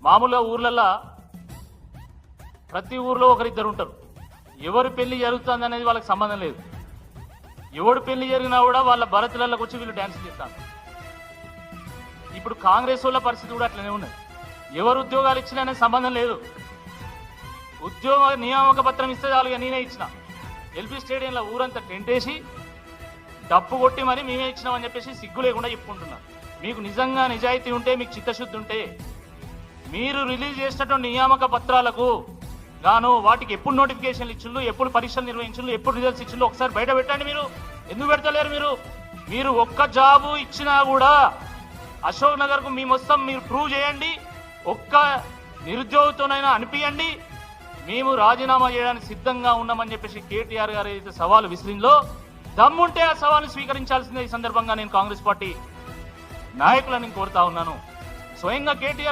మామూలుగా ఊర్లల్లో ప్రతి ఊర్లో ఒకరిద్దరు ఉంటారు. ఎవరి పెళ్లి జరుగుతుంది అనేది వాళ్ళకి సంబంధం లేదు. ఎవడు పెళ్లి జరిగినా కూడా వాళ్ళ భరతులకు వచ్చి వీళ్ళు డ్యాన్స్ చేస్తారు. ఇప్పుడు కాంగ్రెస్ వాళ్ళ పరిస్థితి కూడా అట్లనే ఉన్నది. ఎవరు ఉద్యోగాలు ఇచ్చినా అనేది సంబంధం లేదు. ఉద్యోగ నియామక పత్రం ఇస్తే చాలుగా నేనే ఇచ్చిన. ఎల్బీ స్టేడియంలో ఊరంతా టెంట్ వేసి డప్పు కొట్టి మరి మేమే ఇచ్చినామని చెప్పేసి సిగ్గు లేకుండా చెప్పుకుంటున్నాం. మీకు నిజంగా నిజాయితీ ఉంటే, మీకు చిత్తశుద్ధి ఉంటే, మీరు రిలీజ్ చేసినటువంటి నియామక పత్రాలకు గాను వాటికి ఎప్పుడు నోటిఫికేషన్లు ఇచ్చిండ్రు, ఎప్పుడు పరీక్షలు నిర్వహించిండ్రు, ఎప్పుడు రిజల్ట్స్ ఇచ్చిండ్రు ఒకసారి బయట పెట్టండి. మీరు ఎందుకు పెడతలేరు? మీరు ఒక్క జాబు ఇచ్చినా కూడా అశోక్ నగర్కు మీ మొత్తం మీరు ప్రూవ్ చేయండి. ఒక్క నిరుద్యోగితోనైనా అనిపించండి. మేము రాజీనామా చేయడానికి సిద్ధంగా ఉన్నామని చెప్పేసి కేటీఆర్ గారు ఏదైతే సవాలు విసిరిందో, దమ్ముంటే ఆ సవాల్ని స్వీకరించాల్సిందే. ఈ సందర్భంగా నేను కాంగ్రెస్ పార్టీ నాయకులను కోరుతా ఉన్నాను. స్వయంగా కేటీఆర్